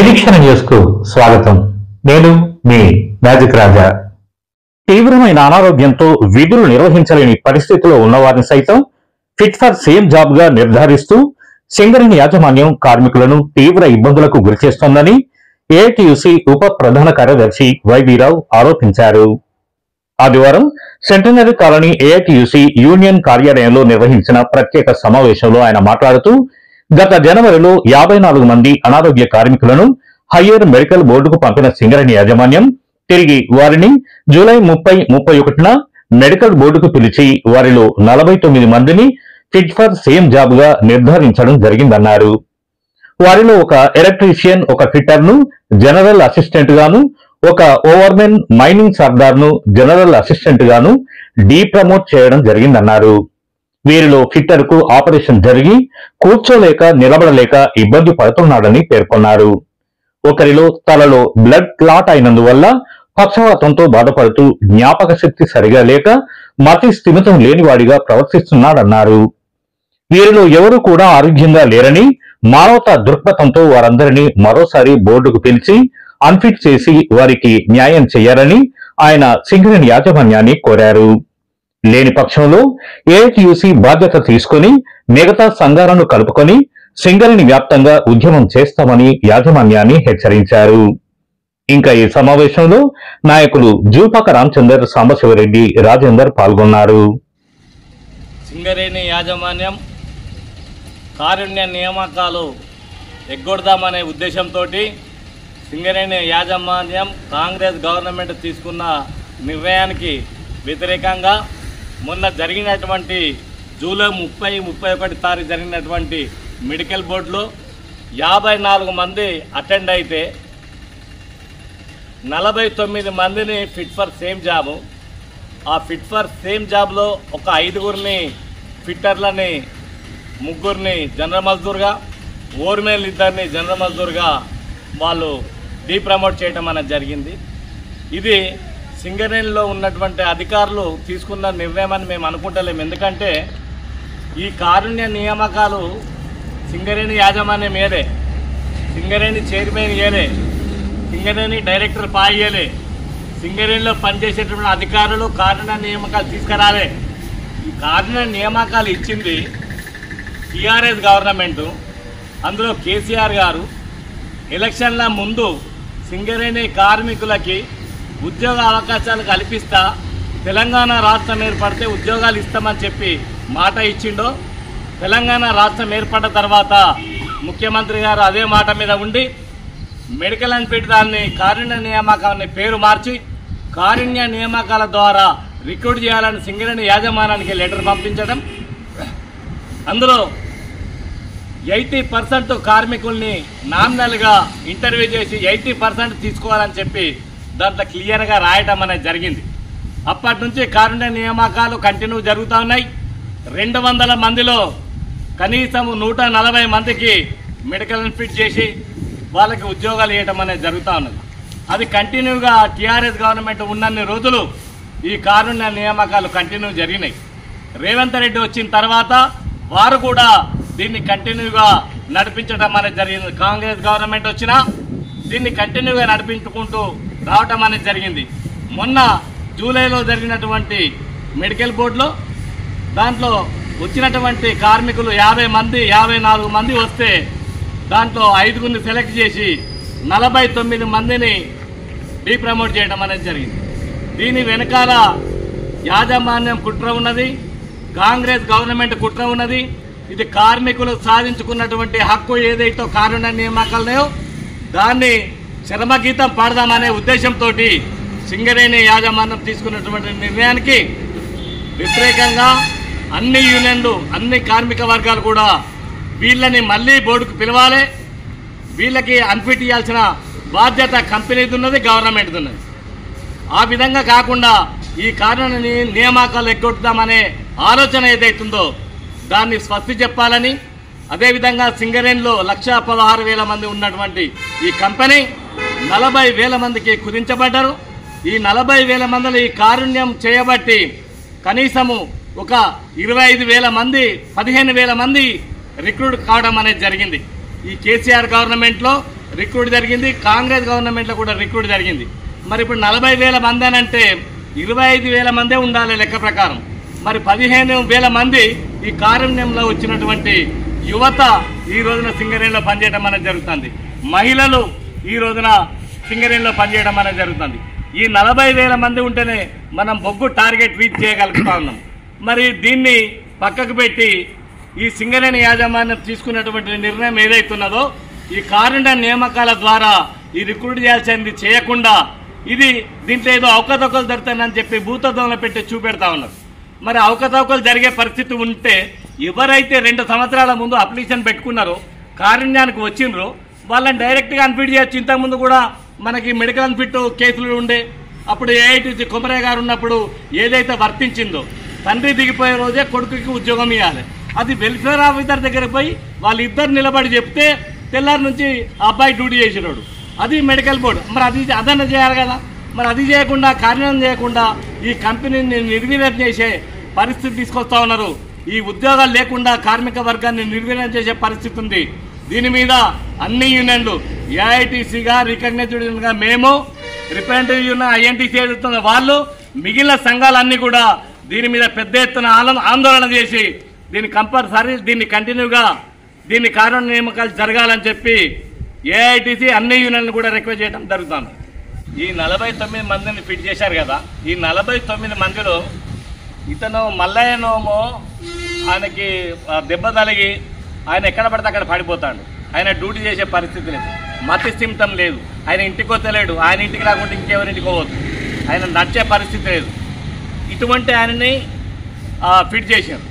నిరీక్షణ న్యూస్ కు స్వాగతం. నేను మీ మ్యాజిక్ రాజా. తీవ్రమైన అనారోగ్యంతో విధులు నిర్వహించలేని పరిస్థితిలో ఉన్నవారిని సైతం ఫిట్ ఫర్ సేమ్ జాబ్ గా నిర్ధారిస్తూ సింగరేణి యాజమాన్యం కార్మికులను తీవ్ర ఇబ్బందులకు గురిచేస్తోందని ఏఐటీయూసీ ఉప ప్రధాన కార్యదర్శి వైబీరావు ఆరోపించారు. ఆదివారం సెంటనరీ కాలనీ ఏఐటీయూసీ యూనియన్ కార్యాలయంలో నిర్వహించిన ప్రత్యేక సమావేశంలో ఆయన మాట్లాడుతూ, గత జనవరిలో 54 మంది అనారోగ్య కార్మికులను హయ్యర్ మెడికల్ బోర్డుకు పంపిన సింగరేణి యాజమాన్యం తిరిగి వారిని జూలై 30, 31న మెడికల్ బోర్డుకు పిలిచి వారిలో 49 మందిని ఫిట్ ఫర్ సేమ్ జాబ్ గా నిర్ధారించడం జరిగిందన్నారు. వారిలో ఒక ఎలక్ట్రీషియన్, ఒక ఫిట్టర్ ను జనరల్ అసిస్టెంట్ గాను, ఒక ఓవర్మెన్ మైనింగ్ సర్దార్ ను జనరల్ అసిస్టెంట్ గాను డీప్రమోట్ చేయడం జరిగిందన్నారు. వీరిలో ఫిట్టర్ కు ఆపరేషన్ జరిగి కూర్చోలేక నిలబడలేక ఇబ్బంది పడుతున్నాడని పేర్కొన్నారు. ఒకరిలో తలలో బ్లడ్ క్లాట్ అయినందువల్ల పక్షవాతంతో బాధపడుతూ జ్ఞాపక శక్తి సరిగా లేక మతి స్థిమితం లేనివాడిగా ప్రవర్తిస్తున్నాడన్నారు. వీరిలో ఎవరు కూడా ఆరోగ్యంగా లేరని, మానవతా దృక్పథంతో వారందరినీ మరోసారి బోర్డుకు పిలిచి అన్ఫిట్ చేసి వారికి న్యాయం చేయాలని ఆయన సింగరేణి యాజమాన్యాన్ని కోరారు. లేని పక్షంలో ఏఐటీయూసీ బాధ్యత తీసుకుని మిగతా సంఘాలను కలుపుకొని సింగరేణి వ్యాప్తంగా ఉద్యమం చేస్తామని యాజమాన్యాన్ని హెచ్చరించారు. ఇంకా ఈ సమావేశంలో నాయకులు జూపాక రామచందర్, సాంబశివరెడ్డి, రాజేందర్ పాల్గొన్నారు. సింగరేణి యాజమాన్యం కారుణ్య నియామకాలు ఎగ్గొడదామనే ఉద్దేశంతో సింగరేణి యాజమాన్యం కాంగ్రెస్ గవర్నమెంట్ తీసుకున్న నిర్ణయానికి వ్యతిరేకంగా మొన్న జరిగినటువంటి జూలై 30, 31 తారీఖు జరిగినటువంటి మెడికల్ బోర్డులో 54 మంది అటెండ్ అయితే 49 మందిని ఫిట్ ఫర్ సేమ్ జాబు. ఆ ఫిట్ ఫర్ సేమ్ జాబ్లో ఒక 5గురిని ఫిట్టర్లని, 3గురిని జనరల్ మజ్దూర్గా, ఓర్మేల్ 2 జనరల్ మజ్దూర్గా వాళ్ళు డీప్రమోట్ చేయడం అనేది జరిగింది. ఇది సింగరేణిలో ఉన్నటువంటి అధికారులు తీసుకున్న నిర్ణయం అని మేము అనుకుంటలేము. ఎందుకంటే ఈ కారుణ్య నియామకాలు సింగరేణి యాజమాన్యం ఏలే, సింగరేణి చైర్మన్ ఏలే, సింగరేణి డైరెక్టర్ పాయ్యలే, సింగరేణిలో పనిచేసేటువంటి అధికారులు కారుణ్య నియామకాలు తీసుకురాలే. ఈ కారుణ్య నియామకాలు ఇచ్చింది టీఆర్ఎస్ గవర్నమెంటు. అందులో కేసీఆర్ గారు ఎలక్షన్ల ముందు సింగరేణి కార్మికులకి ఉద్యోగ అవకాశాలు కల్పిస్తా, తెలంగాణ రాష్ట్రం ఏర్పడితే ఉద్యోగాలు ఇస్తామని చెప్పి మాట ఇచ్చిండో. తెలంగాణ రాష్ట్రం ఏర్పడిన తర్వాత ముఖ్యమంత్రి గారు అదే మాట మీద ఉండి మెడికల్ అండ్ ఫిట్ దాన్ని కారుణ్య నియామకాన్ని పేరు మార్చి కారుణ్య నియామకాల ద్వారా రిక్రూట్ చేయాలని సింగరేణి యాజమాన్యానికి లెటర్ పంపించడం, అందులో 80% కార్మికుల్ని నామినల్గా ఇంటర్వ్యూ చేసి 80% తీసుకోవాలని చెప్పి దాంట్లో క్లియర్గా రాయటం అనేది జరిగింది. అప్పటి నుంచి కారుణ్య నియామకాలు కంటిన్యూ జరుగుతూ ఉన్నాయి. 200 మందిలో కనీసం 140 మందికి మెడికల్ ఫిట్ చేసి వాళ్ళకి ఉద్యోగాలు ఇవ్వటం అనేది జరుగుతూ ఉన్నది. అది కంటిన్యూగా టీఆర్ఎస్ గవర్నమెంట్ ఉన్నన్ని రోజులు ఈ కారుణ్య నియామకాలు కంటిన్యూ జరిగినాయి. రేవంత్ రెడ్డి వచ్చిన తర్వాత వారు కూడా దీన్ని కంటిన్యూగా నడిపించడం అనేది జరిగింది. కాంగ్రెస్ గవర్నమెంట్ వచ్చినా దీన్ని కంటిన్యూగా నడిపించుకుంటూ రావటం అనేది జరిగింది. మొన్న జూలైలో జరిగినటువంటి మెడికల్ బోర్డులో దాంట్లో వచ్చినటువంటి కార్మికులు 50 మంది, 54 మంది వస్తే దాంట్లో 5గురిని సెలెక్ట్ చేసి 49 మందిని డీప్రమోట్ చేయడం అనేది జరిగింది. దీని వెనకాల యాజమాన్యం కుట్ర ఉన్నది, కాంగ్రెస్ గవర్నమెంట్ కుట్ర ఉన్నది. ఇది కార్మికులు సాధించుకున్నటువంటి హక్కు ఏదైతే కారుణ్య నియామకాలున్నాయో దాన్ని చరమగీతం పాడదామనే ఉద్దేశంతో సింగరేణి యాజమాన్యం తీసుకున్నటువంటి నిర్ణయానికి వ్యతిరేకంగా అన్ని యూనియన్లు, అన్ని కార్మిక వర్గాలు కూడా వీళ్ళని మళ్ళీ బోర్డుకు పిలవాలి, వీళ్ళకి అన్ఫిట్ ఇవ్వాల్సిన బాధ్యత కంపెనీది ఉన్నది, గవర్నమెంట్ది ఉన్నది. ఆ విధంగా కాకుండా ఈ కారుణ్య నియామకాలు ఎగ్గొట్టుదామనే ఆలోచన ఏదైతుందో దాన్ని స్పష్టి చెప్పాలని, అదేవిధంగా సింగరేణిలో 1,16,000 మంది ఉన్నటువంటి ఈ కంపెనీ 40,000 మందికి కుదించబడ్డారు. ఈ 40,000 మందిలో ఈ కారుణ్యం చేయబట్టి కనీసము ఒక 25,000 మంది, 15,000 మంది రిక్రూట్ కావడం అనేది జరిగింది. ఈ కేసీఆర్ గవర్నమెంట్లో రిక్రూట్ జరిగింది, కాంగ్రెస్ గవర్నమెంట్లో కూడా రిక్రూట్ జరిగింది. మరి ఇప్పుడు 40,000 మంది అని అంటే 25,000 మందే ఉండాలి లెక్క ప్రకారం. మరి 15,000 మంది ఈ కారుణ్యంలో వచ్చినటువంటి యువత ఈ రోజున సింగరేణిలో పనిచేయడం అనేది జరుగుతుంది. మహిళలు ఈ రోజున సింగరేణిలో పనిచేయడం అనేది జరుగుతుంది. ఈ 40,000 మంది ఉంటేనే మనం బొగ్గు టార్గెట్ రీచ్ చేయగలుగుతా ఉన్నాం. మరి దీన్ని పక్కకు పెట్టి ఈ సింగరేణి యాజమాన్యం తీసుకున్నటువంటి నిర్ణయం ఏదైతున్నదో ఈ కారుణ్య నియామకాల ద్వారా ఈ రిక్రూట్ చేయాల్సింది చేయకుండా దీంట్లో ఏదో అవకతవకలు జరుగుతాయని చెప్పి భూతద్దంలో పెట్టి చూపెడతా ఉన్నారు. మరి అవకతవకలు జరిగే పరిస్థితి ఉంటే ఎవరైతే 2 సంవత్సరాల ముందు అప్లికేషన్ పెట్టుకున్నారో కారుణ్యానికి వచ్చిండ్రో వాళ్ళని డైరెక్ట్గా అన్ఫిట్ చేయొచ్చు. ఇంతకుముందు కూడా మనకి మెడికల్ అన్ఫిట్ కేసులు ఉండే, అప్పుడు ఏఐటీసీ కొమరయ్య గారు ఉన్నప్పుడు ఏదైతే వర్తించిందో తండ్రి దిగిపోయే రోజే కొడుకుకి ఉద్యోగం ఇవ్వాలి. అది వెల్ఫేర్ ఆఫీసర్ దగ్గర పోయి వాళ్ళిద్దరు నిలబడి చెప్తే తెల్లారి నుంచి అబ్బాయి డ్యూటీ చేసినాడు. అది మెడికల్ బోర్డు. మరి అదన్న చేయాలి కదా. మరి అది చేయకుండా, కార్యం చేయకుండా ఈ కంపెనీని నిర్వీర్యం చేసే పరిస్థితి తీసుకొస్తా ఉన్నారు. ఈ ఉద్యోగాలు లేకుండా కార్మిక వర్గాన్ని నిర్వీర్యం చేసే పరిస్థితి ఉంది. దీని మీద అన్ని యూనియన్లు ఏఐటీసీగా రికగ్నైజ్డ్గా మేము, రిప్రజెంటేటివ్ యూనియన్ ఐఎన్టీసీ ఎదుగుతున్న వాళ్ళు, మిగిలిన సంఘాలన్నీ కూడా దీని మీద పెద్ద ఎత్తున ఆందోళన చేసి దీన్ని కంపల్సరీ కంటిన్యూగా దీన్ని కారణ నియామకాలు జరగాలని చెప్పి ఏఐటీసీ అన్ని యూనియన్లు కూడా రిక్వెస్ట్ చేయడం జరుగుతుంది. ఈ 49 మందిని ఫిట్ చేశారు కదా. ఈ 49 మందిలో ఇతను మల్లయ్యనోమో ఆయనకి దెబ్బ తగిలి ఆయన ఎక్కడ పడితే అక్కడ పడిపోతాడు. ఆయన డ్యూటీ చేసే పరిస్థితి లేదు, మతి స్థిమితం లేదు, ఆయన ఇంటికి వస్తలేడు, ఆయన ఇంటికి రాకుండా ఇంకెవరింటికి పోవద్దు, ఆయన నడిచే పరిస్థితి లేదు. ఇటువంటి ఆయనని ఫిట్ చేశారు.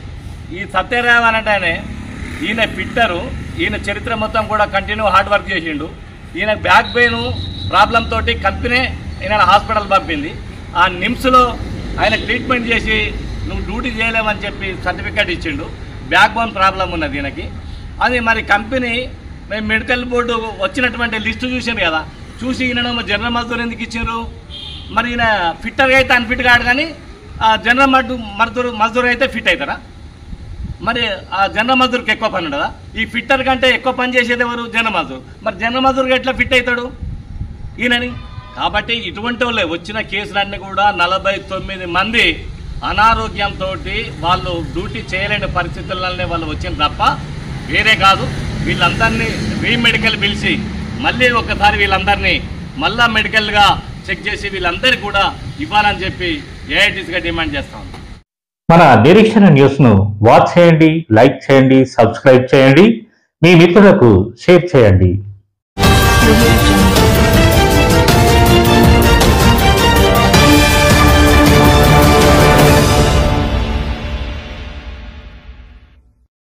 ఈ సత్యరామ్ అంటే ఈయన ఫిట్టరు. ఈయన చరిత్ర మొత్తం కూడా కంటిన్యూ హార్డ్ వర్క్ చేసిండు. ఈయన బ్యాక్ పెయిన్ ప్రాబ్లం తోటి కంపెనీ ఈయన హాస్పిటల్ పంపింది. ఆ నిమ్స్లో ఆయన ట్రీట్మెంట్ చేసి నువ్వు డ్యూటీ చేయలేమని చెప్పి సర్టిఫికేట్ ఇచ్చిండు. బ్యాక్ బోన్ ప్రాబ్లం ఉన్నది ఈయనకి. అది మరి కంపెనీ మేము మెడికల్ బోర్డు వచ్చినటువంటి లిస్టు చూసాను కదా, చూసి ఈయన జనరల్ మజ్దూర్ ఎందుకు ఇచ్చారు? మరి ఈయన ఫిట్టర్గా అయితే అన్ఫిట్ కాడు, కానీ జనరల్ మజ్దూర్ అయితే ఫిట్ అవుతారా? మరి ఆ జనరల్ మజ్దూర్కి ఎక్కువ పని ఉండదా? ఈ ఫిట్టర్ కంటే ఎక్కువ పని చేసేది ఎవరు? జనరల్ మజ్దూర్. మరి జనరల్ మజ్దూర్కి ఎట్లా ఫిట్ అవుతాడు ఈయనని? కాబట్టి ఇటువంటి వాళ్ళే వచ్చిన కేసులన్నీ కూడా 49 మంది అనారోగ్యంతో వాళ్ళు డ్యూటీ చేయలేని పరిస్థితులనే వాళ్ళు వచ్చింది తప్ప వేరే కాదు. వీళ్ళందరినీ రీమెడికల్ పిలిచి మళ్ళీ ఒకసారి వీళ్ళందరినీ మళ్ళా మెడికల్గా చెక్ చేసి వీళ్ళందరికీ కూడా ఇవ్వాలని చెప్పి ఏఐటీసీగా డిమాండ్ చేస్తాం. మన నిరీక్షణ న్యూస్ ను వాచ్ చేయండి, లైక్ చేయండి, సబ్స్క్రైబ్ చేయండి, మీ మిత్రులకు షేర్ చేయండి.